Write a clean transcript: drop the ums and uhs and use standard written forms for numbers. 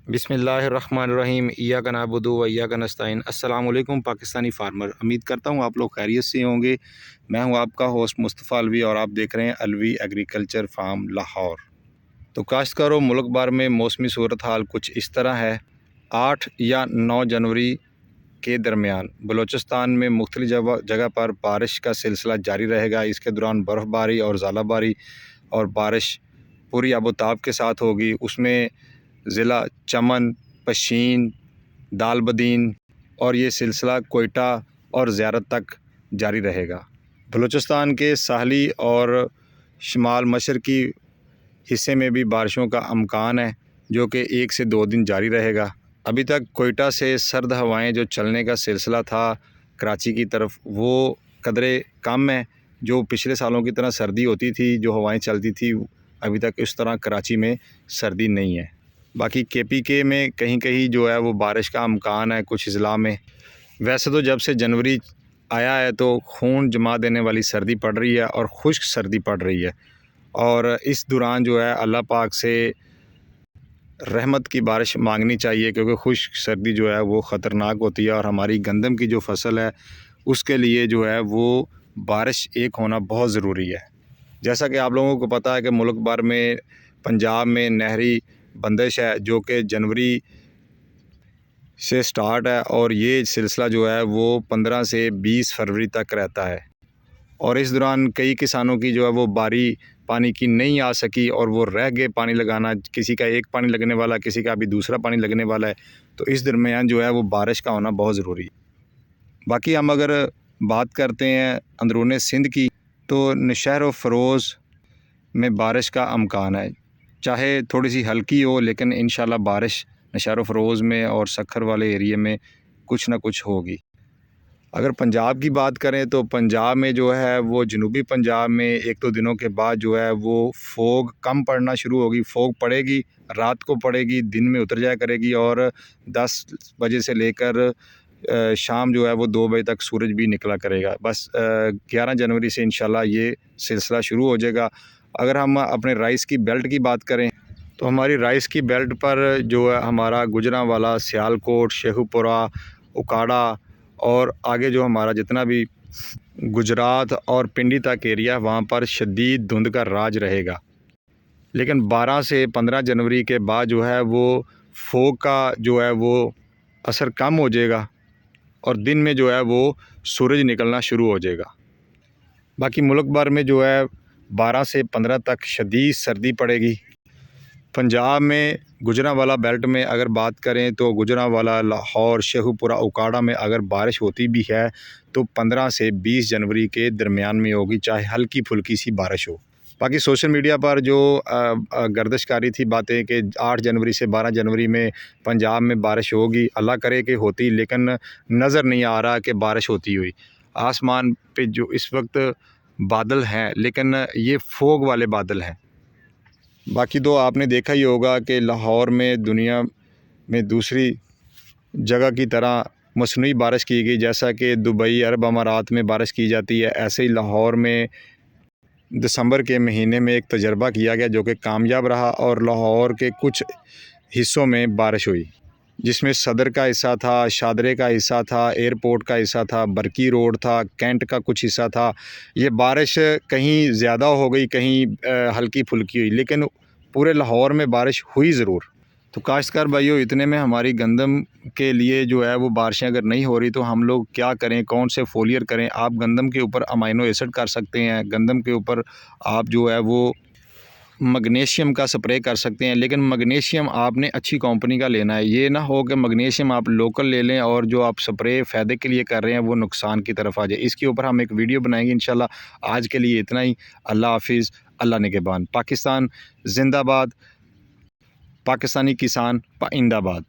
बिस्मिल्लाहिर्रहमानिर्रहीम इय्याक नअबुदु व इय्याक नस्तईन। अस्सलाम वालेकुम पाकिस्तानी फार्मर, उम्मीद करता हूँ आप लोग खैरियत से होंगे। मैं हूँ आपका होस्ट मुस्तफ़ा अलवी और आप देख रहे हैं अलवी एग्रीकल्चर फार्म लाहौर। तो काश्तकारों, मुल्क भर में मौसमी सूरत हाल कुछ इस तरह है। 8 या 9 जनवरी के दरमियान बलूचिस्तान में मुख्तलिफ जगह पर बारिश का सिलसिला जारी रहेगा। इसके दौरान बर्फ़बारी और ज़ालाबारी और बारिश पूरी आबोताब के साथ होगी। उसमें ज़िला चमन, पशीन, दालबदीन और ये सिलसिला कोयटा और ज़ियारत तक जारी रहेगा। बलूचिस्तान के साहली और शुमाल मशरक़ी हिस्से में भी बारिशों का अमकान है, जो कि 1 से 2 दिन जारी रहेगा। अभी तक कोयटा से सर्द हवाएं जो चलने का सिलसिला था कराची की तरफ, वो कदरे कम है। जो पिछले सालों की तरह सर्दी होती थी, जो हवाएं चलती थी, अभी तक इस तरह कराची में सर्दी नहीं है। बाकी KPK में कहीं कहीं जो है वो बारिश का अमकान है कुछ ज़िला में। वैसे तो जब से जनवरी आया है तो खून जमा देने वाली सर्दी पड़ रही है और खुश्क सर्दी पड़ रही है, और इस दौरान जो है अल्लाह पाक से रहमत की बारिश मांगनी चाहिए, क्योंकि खुश्क सर्दी जो है वो ख़तरनाक होती है और हमारी गंदम की जो फसल है उसके लिए जो है वो बारिश एक होना बहुत ज़रूरी है। जैसा कि आप लोगों को पता है कि मुल्क भर में पंजाब में नहरी बंदिश है, जो कि जनवरी से स्टार्ट है और ये सिलसिला जो है वो 15 से 20 फरवरी तक रहता है। और इस दौरान कई किसानों की जो है वो बारी पानी की नहीं आ सकी और वो रह गए पानी लगाना। किसी का एक पानी लगने वाला, किसी का अभी दूसरा पानी लगने वाला है। तो इस दरमियान जो है वो बारिश का होना बहुत ज़रूरी है। बाकी हम अगर बात करते हैं अंदरूनी सिंध की, तो नौशहर और फ़रोज़ में बारिश का अमकान है, चाहे थोड़ी सी हल्की हो, लेकिन इंशाल्लाह बारिश नौशहर और फ़रोज़ में और सक्खर वाले एरिए में कुछ ना कुछ होगी। अगर पंजाब की बात करें तो पंजाब में जो है वो जनूबी पंजाब में 1-2 दिनों के बाद जो है वो फोग कम पड़ना शुरू होगी। फोग पड़ेगी, रात को पड़ेगी, दिन में उतर जाया करेगी और 10 बजे से लेकर शाम जो है वो 2 बजे तक सूरज भी निकला करेगा। बस 11 जनवरी से इंशाल्लाह ये सिलसिला शुरू हो जाएगा। अगर हम अपने राइस की बेल्ट की बात करें तो हमारी राइस की बेल्ट पर जो है हमारा गुजरांवाला, सियालकोट, शेखुपुरा, उकाड़ा और आगे जो हमारा जितना भी गुजरात और पिंडी तक एरिया, वहाँ पर शदीद धुंध का राज रहेगा। लेकिन 12 से 15 जनवरी के बाद जो है वो फोग का जो है वो असर कम हो जाएगा और दिन में जो है वो सूरज निकलना शुरू हो जाएगा। बाकी मुल्क भर में जो है 12 से 15 तक शदीद सर्दी पड़ेगी। पंजाब में गुजरांवाला बेल्ट में अगर बात करें तो गुजरांवाला, लाहौर, शेखुपुरा, उकाड़ा में अगर बारिश होती भी है तो 15 से 20 जनवरी के दरमियान में होगी, चाहे हल्की फुल्की सी बारिश हो। बाकी सोशल मीडिया पर जो गर्दिशकारी थी बातें कि 8 जनवरी से 12 जनवरी में पंजाब में बारिश होगी, अल्लाह करे कि होती, लेकिन नज़र नहीं आ रहा कि बारिश होती हुई। आसमान पे जो इस वक्त बादल हैं, लेकिन ये फोग वाले बादल हैं। बाकी तो आपने देखा ही होगा कि लाहौर में दुनिया में दूसरी जगह की तरह मसनूई बारिश की गई, जैसा कि दुबई, अरब अमारात में बारिश की जाती है, ऐसे ही लाहौर में दिसंबर के महीने में एक तजर्बा किया गया जो कि कामयाब रहा और लाहौर के कुछ हिस्सों में बारिश हुई, जिसमें सदर का हिस्सा था, शादरे का हिस्सा था, एयरपोर्ट का हिस्सा था, बरकी रोड था, कैंट का कुछ हिस्सा था। ये बारिश कहीं ज़्यादा हो गई, कहीं हल्की फुल्की हुई, लेकिन पूरे लाहौर में बारिश हुई ज़रूर। तो काश्तकार भाइयों, इतने में हमारी गंदम के लिए जो है वो बारिशें अगर नहीं हो रही तो हम लोग क्या करें, कौन से फोलियर करें। आप गंदम के ऊपर अमाइनो एसिड कर सकते हैं, गंदम के ऊपर आप जो है वो मैग्नीशियम का स्प्रे कर सकते हैं, लेकिन मैग्नीशियम आपने अच्छी कंपनी का लेना है। ये ना हो कि मैग्नीशियम आप लोकल ले लें और जो आप स्प्रे फ़ायदे के लिए कर रहे हैं वो नुकसान की तरफ आ जाए। इसके ऊपर हम एक वीडियो बनाएंगे इंशाल्लाह। आज के लिए इतना ही। अल्लाह हाफिज़, अल्लाह निगहबान। पाकिस्तान जिंदाबाद, पाकिस्तानी किसान पाइंदाबाद।